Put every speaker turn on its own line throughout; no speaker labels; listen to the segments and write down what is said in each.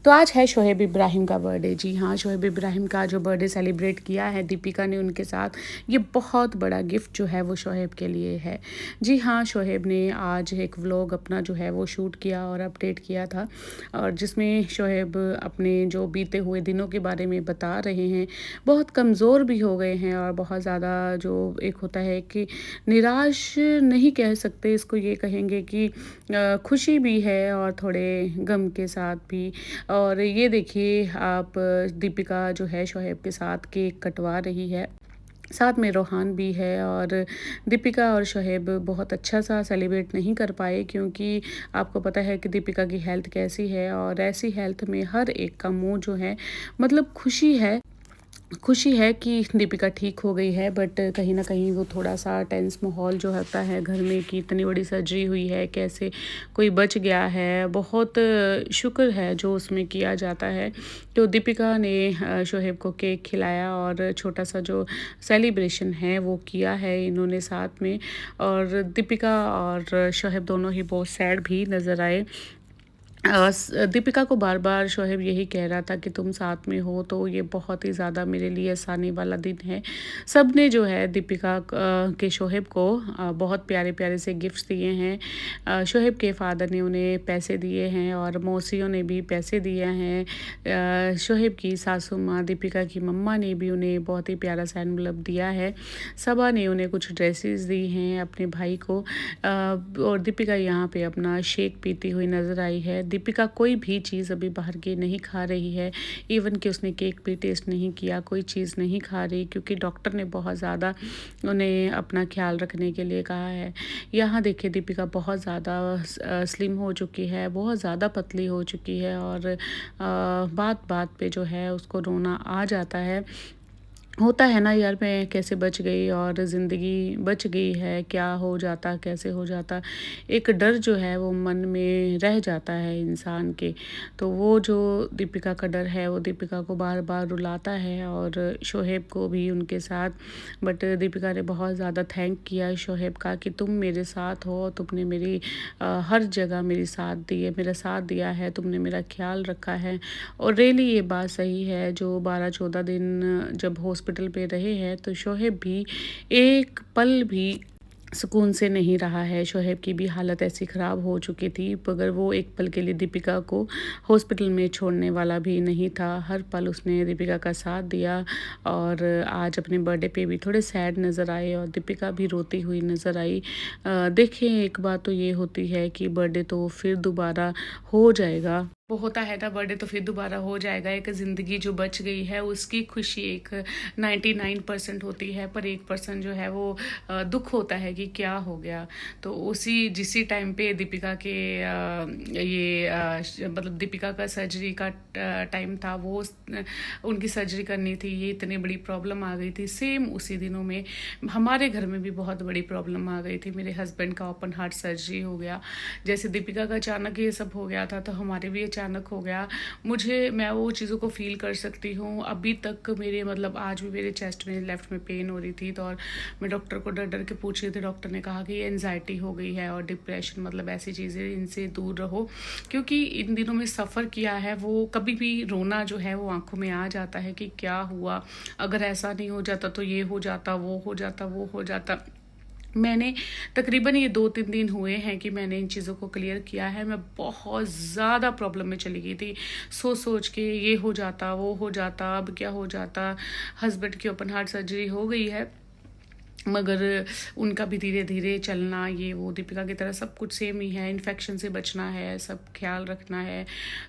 तो आज है शोएब इब्राहिम का बर्थडे। जी हाँ, शोएब इब्राहिम का जो बर्थडे सेलिब्रेट किया है दीपिका ने उनके साथ, ये बहुत बड़ा गिफ्ट जो है वो शोएब के लिए है। जी हाँ, शोएब ने आज एक व्लॉग अपना जो है वो शूट किया और अपडेट किया था, और जिसमें शोएब अपने जो बीते हुए दिनों के बारे में बता रहे हैं। बहुत कमज़ोर भी हो गए हैं और बहुत ज़्यादा जो एक होता है कि निराश नहीं कह सकते इसको, ये कहेंगे कि खुशी भी है और थोड़े गम के साथ भी। और ये देखिए आप, दीपिका जो है शोएब के साथ केक कटवा रही है, साथ में रोहान भी है। और दीपिका और शोएब बहुत अच्छा सा सेलिब्रेट नहीं कर पाए, क्योंकि आपको पता है कि दीपिका की हेल्थ कैसी है, और ऐसी हेल्थ में हर एक का मुँह जो है मतलब खुशी है कि दीपिका ठीक हो गई है। बट कहीं न कहीं वो थोड़ा-सा टेंस माहौल जो होता है घर में कि इतनी बड़ी सर्जरी हुई है, कैसे कोई बच गया है, बहुत शुक्र है जो उसमें किया जाता है। तो दीपिका ने शोएब को केक खिलाया और छोटा-सा जो सेलिब्रेशन है वो किया है इन्होंने साथ में। और दीपिका और शोएब दोनों ही बहुत सैड भी नज़र आए। दीपिका को बार-बार शोएब यही कह रहा था कि तुम साथ में हो तो ये बहुत ही ज़्यादा मेरे लिए आसानी वाला दिन है। सबने जो है दीपिका के शोएब को बहुत प्यारे-प्यारे से गिफ्ट्स दिए हैं। शोएब के फादर ने उन्हें पैसे दिए हैं और मौसियों ने भी पैसे दिए हैं। शोएब की सासू माँ दीपिका की मम्मा ने भी उन्हें बहुत ही प्यारा सा एनवलप दिया है। सबा ने उन्हें कुछ ड्रेसेस दी हैं अपने भाई को। और दीपिका यहाँ पे अपना शेक पीती हुई नज़र आई है। दीपिका कोई भी चीज़ अभी बाहर की नहीं खा रही है, इवन कि उसने केक भी टेस्ट नहीं किया, कोई चीज़ नहीं खा रही, क्योंकि डॉक्टर ने बहुत ज़्यादा उन्हें अपना ख्याल रखने के लिए कहा है। यहाँ देखिए दीपिका बहुत ज़्यादा स्लिम हो चुकी है, बहुत ज़्यादा पतली हो चुकी है, और बात-बात पे जो है उसको रोना आ जाता है। होता है ना यार, मैं कैसे बच गई और ज़िंदगी बच गई है, क्या हो जाता, कैसे हो जाता। एक डर जो है वो मन में रह जाता है इंसान के। तो वो जो दीपिका का डर है वो दीपिका को बार-बार रुलाता है, और शोएब को भी उनके साथ। बट दीपिका ने बहुत ज़्यादा थैंक किया शोएब का कि तुम मेरे साथ हो, तुमने मेरी हर जगह मेरा साथ दिया है, तुमने मेरा ख़्याल रखा है। और रियली ये बात सही है, जो 12-14 दिन जब हॉस्पिटल पे रहे हैं तो शोएब भी एक पल भी सुकून से नहीं रहा है। शोएब की भी हालत ऐसी ख़राब हो चुकी थी, मगर वो एक पल के लिए दीपिका को हॉस्पिटल में छोड़ने वाला भी नहीं था। हर पल उसने दीपिका का साथ दिया, और आज अपने बर्थडे पे भी थोड़े सैड नज़र आए और दीपिका भी रोती हुई नज़र आई। देखें, एक बात तो ये होती है कि बर्थडे तो फिर दोबारा हो जाएगा। वो होता है ना, बर्थडे तो फिर दोबारा हो जाएगा। एक ज़िंदगी जो बच गई है उसकी खुशी एक 99% होती है, पर 1% जो है वो दुख होता है कि क्या हो गया। तो जिसी टाइम पे दीपिका के मतलब दीपिका का सर्जरी का टाइम था, वो उनकी सर्जरी करनी थी, ये इतनी बड़ी प्रॉब्लम आ गई थी। सेम उसी दिनों में हमारे घर में भी बहुत बड़ी प्रॉब्लम आ गई थी। मेरे हस्बैंड का ओपन हार्ट सर्जरी हो गया। जैसे दीपिका का अचानक ये सब हो गया था, तो हमारे भी अचानक हो गया। मैं वो चीज़ों को फील कर सकती हूँ। अभी तक मेरे मतलब आज भी मेरे चेस्ट में लेफ्ट में पेन हो रही थी, तो और मैं डॉक्टर को डर डर के पूछ रही थी। डॉक्टर ने कहा कि ये एनजाइटी हो गई है और डिप्रेशन, मतलब ऐसी चीज़ें, इनसे दूर रहो, क्योंकि इन दिनों में सफ़र किया है। वो कभी भी रोना जो है वो आंखों में आ जाता है कि क्या हुआ, अगर ऐसा नहीं हो जाता तो ये हो जाता, वो हो जाता, वो हो जाता। मैंने तकरीबन ये 2-3 दिन हुए हैं कि मैंने इन चीज़ों को क्लियर किया है। मैं बहुत ज़्यादा प्रॉब्लम में चली गई थी, सोच के ये हो जाता, वो हो जाता, अब क्या हो जाता। हस्बैंड की ओपन हार्ट सर्जरी हो गई है, मगर उनका भी धीरे धीरे चलना, ये वो दीपिका की तरह सब कुछ सेम ही है। इन्फेक्शन से बचना है, सब ख्याल रखना है।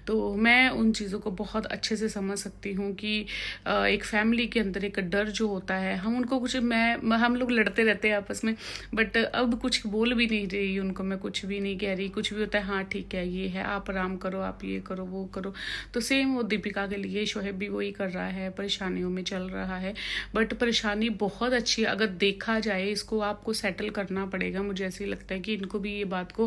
तो मैं उन चीज़ों को बहुत अच्छे से समझ सकती हूँ कि एक फैमिली के अंदर एक डर जो होता है, हम लोग लड़ते रहते हैं आपस में। बट अब कुछ बोल भी नहीं रही उनको, मैं कुछ भी नहीं कह रही। कुछ भी होता है, हाँ ठीक है, ये है, आप आराम करो, आप ये करो, वो करो। तो सेम वो दीपिका के लिए शोएब भी वही कर रहा है, परेशानियों में चल रहा है। बट परेशानी बहुत अच्छी है, अगर देखा जाए इसको आपको सेटल करना पड़ेगा। मुझे ऐसे ही लगता है कि इनको भी ये बात को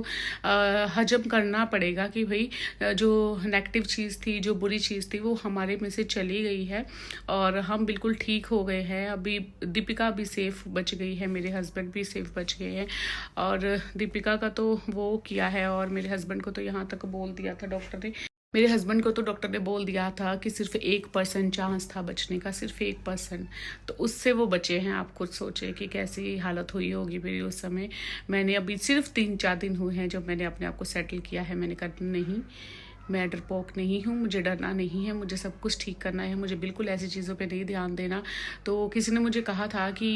हजम करना पड़ेगा कि भाई जो नेगेटिव चीज़ थी, जो बुरी चीज़ थी, वो हमारे में से चली गई है और हम बिल्कुल ठीक हो गए हैं। अभी दीपिका भी सेफ बच गई है, मेरे हस्बैंड भी सेफ बच गए हैं। और दीपिका का तो वो किया है, और मेरे हस्बैंड को तो यहाँ तक बोल दिया था डॉक्टर ने मेरे हस्बैंड को तो डॉक्टर ने बोल दिया था कि सिर्फ 1% चांस था बचने का, सिर्फ 1%। तो उससे वो बचे हैं। आप खुद सोचे कि कैसी हालत हुई होगी मेरी उस समय। मैंने अभी सिर्फ 3-4 दिन हुए हैं जब मैंने अपने आप को सेटल किया है। मैंने कहा नहीं, मैं डरपोक नहीं हूँ, मुझे डरना नहीं है, मुझे सब कुछ ठीक करना है, मुझे बिल्कुल ऐसी चीज़ों पे नहीं ध्यान देना। तो किसी ने मुझे कहा था कि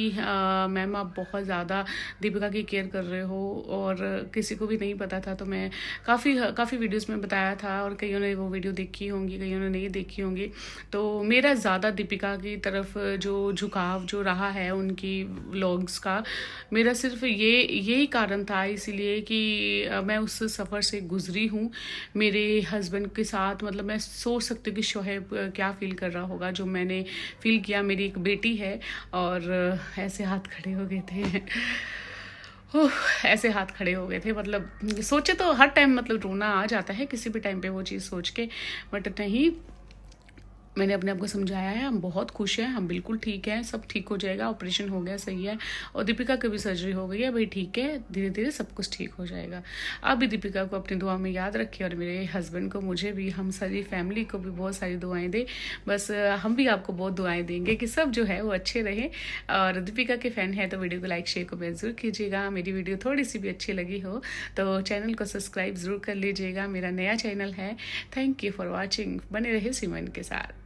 मैम आप बहुत ज़्यादा दीपिका की केयर कर रहे हो, और किसी को भी नहीं पता था। तो मैं काफ़ी वीडियोस में बताया था, और कईयों ने वो वीडियो देखी होंगी, कईयों ने नहीं देखी होंगी। तो मेरा ज़्यादा दीपिका की तरफ जो झुकाव जो रहा है उनकी व्लॉग्स का, मेरा सिर्फ यही कारण था, इसीलिए कि मैं उस सफ़र से गुजरी हूँ मेरे हस्बैंड के साथ। मतलब मैं सोच सकती हूँ कि शोहेब क्या फ़ील कर रहा होगा जो मैंने फ़ील किया। मेरी एक बेटी है, और ऐसे हाथ खड़े हो गए थे। ऐसे हाथ खड़े हो गए थे, मतलब सोचे तो हर टाइम मतलब रोना आ जाता है किसी भी टाइम पे वो चीज़ सोच के, बट नहीं, मैंने अपने आप को समझाया है, हम बहुत खुश हैं, हम बिल्कुल ठीक हैं, सब ठीक हो जाएगा, ऑपरेशन हो गया, सही है। और दीपिका की भी सर्जरी हो गई है, भाई ठीक है, धीरे धीरे सब कुछ ठीक हो जाएगा। आप भी दीपिका को अपनी दुआ में याद रखिए, और मेरे हस्बैंड को, मुझे भी, हम सारी फैमिली को भी बहुत सारी दुआएं दें। बस हम भी आपको बहुत दुआएं देंगे कि सब जो है वो अच्छे रहें। और दीपिका के फ़ैन है तो वीडियो को लाइक शेयर कमेंट ज़रूर कीजिएगा। मेरी वीडियो थोड़ी सी भी अच्छी लगी हो तो चैनल को सब्सक्राइब ज़रूर कर लीजिएगा, मेरा नया चैनल है। Thank you for watching. बने रहे सिमरन के साथ।